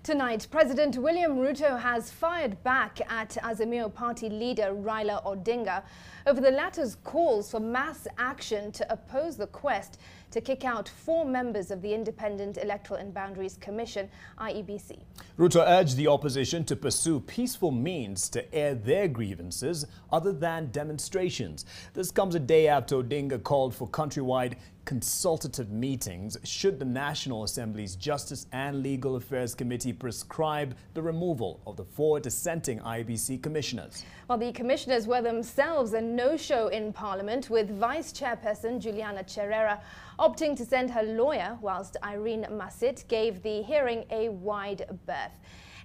Tonight, President William Ruto has fired back at Azimio Party leader Raila Odinga over the latter's calls for mass action to oppose the quest to kick out 4 members of the Independent Electoral and Boundaries Commission, IEBC. Ruto urged the opposition to pursue peaceful means to air their grievances other than demonstrations. This comes a day after Odinga called for countrywide consultative meetings should the National Assembly's Justice and Legal Affairs Committee prescribe the removal of the 4 dissenting IEBC commissioners. Well, the commissioners were themselves a no-show in Parliament, with Vice Chairperson Juliana Cherera opting to send her lawyer, whilst Irene Masit gave the hearing a wide berth.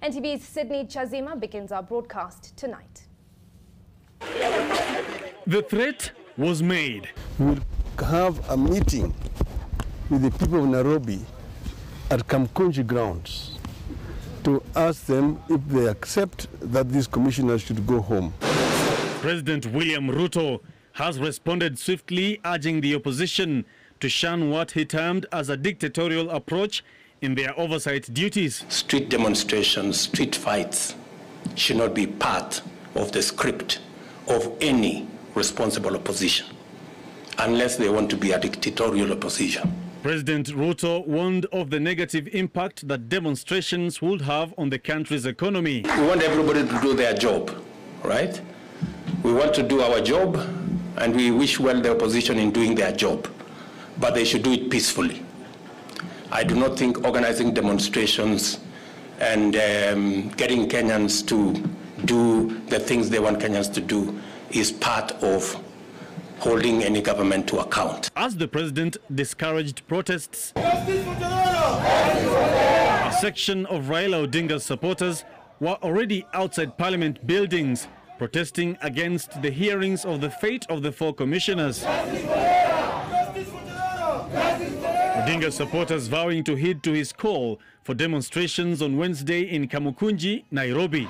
NTV's Sydney Chazima begins our broadcast tonight. The threat was made. We'll have a meeting with the people of Nairobi at Kamkunji grounds to ask them if they accept that these commissioners should go home. President William Ruto has responded swiftly, urging the opposition to shun what he termed as a dictatorial approach in their oversight duties. Street demonstrations, street fights should not be part of the script of any responsible opposition, unless they want to be a dictatorial opposition. President Ruto warned of the negative impact that demonstrations would have on the country's economy. We want everybody to do their job, right? We want to do our job, and we wish well the opposition in doing their job, but they should do it peacefully. I do not think organizing demonstrations and getting Kenyans to do the things they want Kenyans to do is part of holding any government to account. As the president discouraged protests, a section of Raila Odinga's supporters were already outside Parliament buildings protesting against the hearings of the fate of the 4 commissioners. Odinga's supporters vowing to heed to his call for demonstrations on Wednesday in Kamukunji, Nairobi.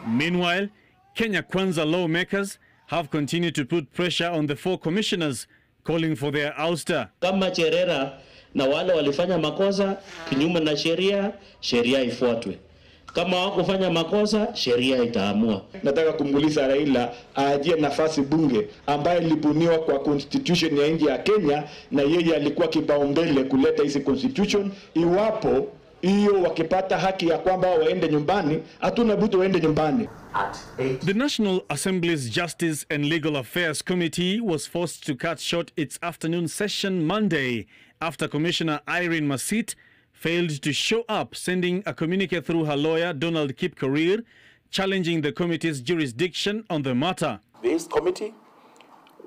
Meanwhile, Kenya Kwanza lawmakers have continued to put pressure on the 4 commissioners, calling for their ouster. Kama Cherera na wale walifanya makosa kinyume na sheria, sheria ifuatwe. Kama hawakufanya makosa, sheria itaamua. Nataka kumuuliza Raila aajie nafasi bunge ambayo ilibuniwa kwa constitution ya nchi ya Kenya, na yeye alikuwa kipaumbele kuleta hizi constitution. Iwapo hiyo wakipata haki ya kwamba waende nyumbani, hatuna budi waende nyumbani. The National Assembly's Justice and Legal Affairs Committee was forced to cut short its afternoon session Monday after Commissioner Irene Masit failed to show up, sending a communique through her lawyer, Donald Kipkorir, challenging the committee's jurisdiction on the matter. This committee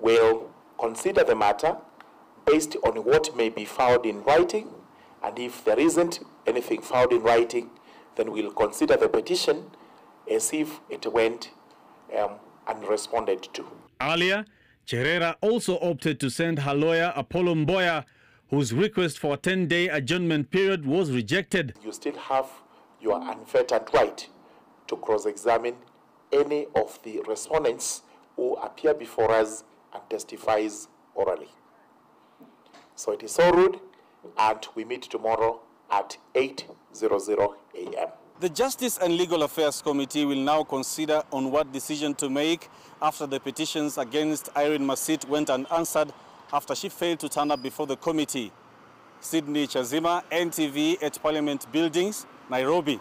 will consider the matter based on what may be found in writing, and if there isn't anything found in writing, then we'll consider the petition as if it went unresponded to. Earlier, Cherera also opted to send her lawyer, Apollo Mboya, whose request for a 10-day adjournment period was rejected. You still have your unfettered right to cross-examine any of the respondents who appear before us and testifies orally. So it is so rude, and we meet tomorrow at 8:00 a.m. The Justice and Legal Affairs Committee will now consider on what decision to make after the petitions against Irene Masit went unanswered after she failed to turn up before the committee. Sydney Chazima, NTV at Parliament Buildings, Nairobi.